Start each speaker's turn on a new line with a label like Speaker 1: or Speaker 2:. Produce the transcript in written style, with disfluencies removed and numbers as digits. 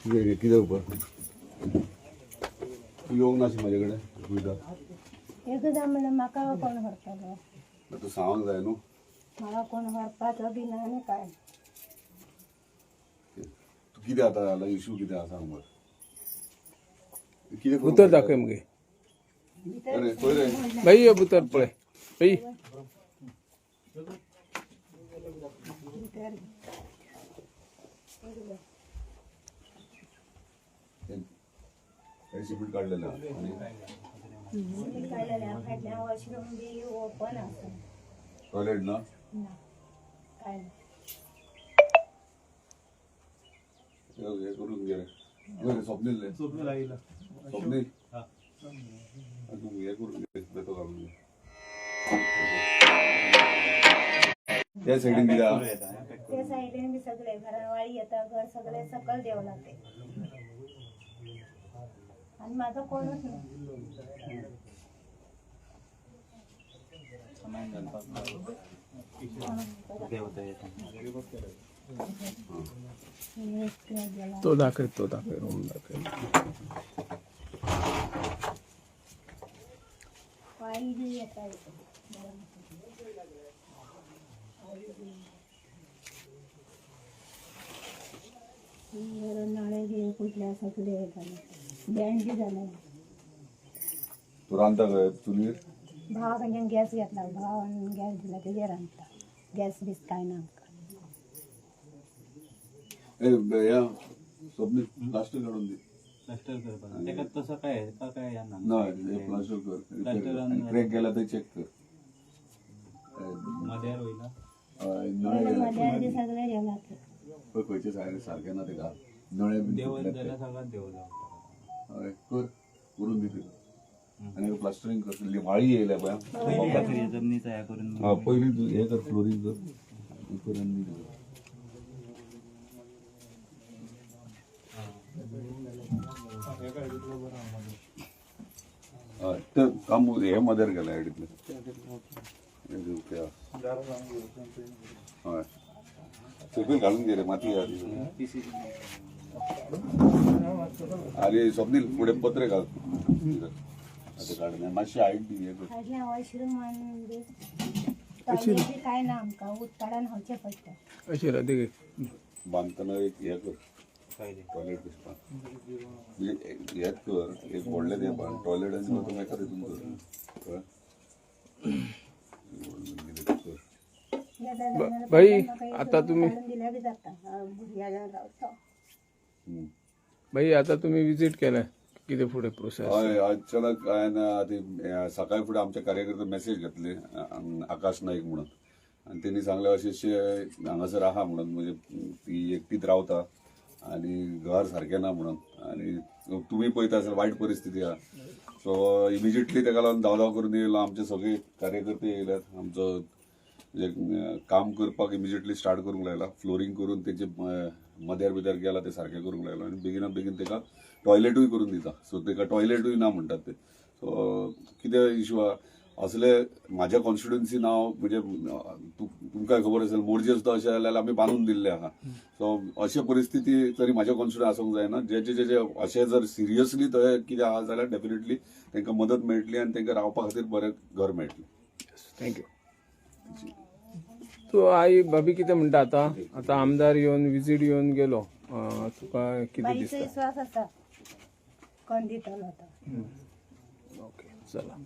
Speaker 1: किती उपर तू येऊंक नाशी माझ्याकडे सुविधा
Speaker 2: एकदा म्हणलं म्हाका कोण व्हरतलो
Speaker 1: तू सांगूंक जाय न्हू
Speaker 2: म्हाका कोण व्हरपाचो बी ना आनी काय
Speaker 1: तू कितें आतां जाला इशू कितें आसा सांग मरे कितें
Speaker 3: बुतर दाखय मगे
Speaker 1: अरे पळय रे
Speaker 3: बाई ये बुतर पळय बाई
Speaker 1: सिमेंट काढलेलं आणि
Speaker 2: फाटल्या वॉशरूम बी ओपन आसा
Speaker 1: टॉयलेट ना
Speaker 2: ना काय ना
Speaker 1: हे करून घे रे स्वप्नील रे स्वप्नील तू हे करून घे देतो काढून घे त्या साईडीन किती
Speaker 2: त्या साईडीन बी सगळे घरावाळी येता घर सगळे सकल देवला ते आणि माझं कोणच नाही
Speaker 3: तो दाखय रूम दाखय
Speaker 2: वाई बी येता येते नळे बी कुठल्या सगळे बँड बी झालं
Speaker 1: तू रांधता काय चुलीर
Speaker 2: भावाकडे गॅस घेतला भावान गॅस दिला तेजे रांधता गॅस बीस काय ना
Speaker 1: या स्वप्नील प्लास्टर काढून दे
Speaker 4: प्लास्टर करपाक तेका तसं काय काय यांना
Speaker 1: नाही प्लास्टर कर क्रॅक गेला तर चेक कर
Speaker 4: मध्यार होईना
Speaker 2: मध्ये सगळे जेवणात
Speaker 1: खंयचे सारखे ना ते का नळे
Speaker 4: देवल जाल्यार सगळ्यात देवल
Speaker 1: हय कर करून दे आणि प्लास्टरिंग कर वाळी येयल्या पळय
Speaker 4: जमनीचा ह्या करून
Speaker 1: हा पयलीं तू हे कर फ्लोरिंग कर करून दी तर काम हे मदर गेला आयडीतले हय सकयल घालून घे रे माती अरे स्वप्नील पुढे पत्रे घाल मातशी हायट दी हे कर
Speaker 2: फाटल्या वॉशरूम आणि टॉयलेट बी काय ना आमकां उदकाडान हावचें पडटा
Speaker 3: अशी राहते
Speaker 1: बांधताना एक हे कर टॉयलेट दिसता म्हणजे हेच कर एक व्हडलें तें बांद टॉयलेट आनी बाथरूम एका हितून कर
Speaker 3: बाई आता तुम्ही
Speaker 2: दिल्या बी जाता भुरग्यां रावता
Speaker 3: बाई आता तुम्ही विजिट केलाय किती पुढे प्रोसेस
Speaker 1: हय अचानक हांवें ती सकाळी फुडें आमचे कार्यकर्ते मेसेज घेतले आकाश नाईक म्हणून आनी तेणी सांगले अशें हांगासर आहा म्हणून म्हणजे ती एकटीच रावता आनी घर सारकें ना म्हणून आनी तुमी पळयता आसतना वायट परिस्थिती आहा सो इमिजिएटली तेका लागून धांव करून येयलो आमचे सगळे कार्यकर्ते येयल्यात आमचो म्हणजे काम करपाक इमिजिएटली स्टार्ट करूंक लायला फ्लोरिंग करून तेचे मद्यार भितर गेला ते सारकें करूंक लायलो आनी बेगिना बेगीन तेका टॉयलेटूय करून दिता सो तेका टॉयलेटूय ना म्हणटात ते सो कितें इशू आहा असले म्हाज्या कॉन्स्टिट्युएन्सी नांव म्हणजे तुमकां खबर आसलें मोर्जे सुद्दां अशें जाल्यार आमी बांदून दिल्ले आहा सो अशे परिस्थिती तरी म्हाज्या कॉन्स्टिट्युएन्सी आसूंक जायना जे अशें जर सिरियसली थंय कितें आहा जाल्यार डेफिनेटली तांकां मदत मेळटली आनी तांकां रावपा खातीर बरें घर मेळटलें
Speaker 3: थँक्यू तू आई भाभी कितें म्हणटा आता आमदार येवन विजीट येवन गेलो तुका कितें
Speaker 2: बाईचो
Speaker 3: दिसता
Speaker 2: विश्वास आसा कोण दितलो तो
Speaker 3: ओके चला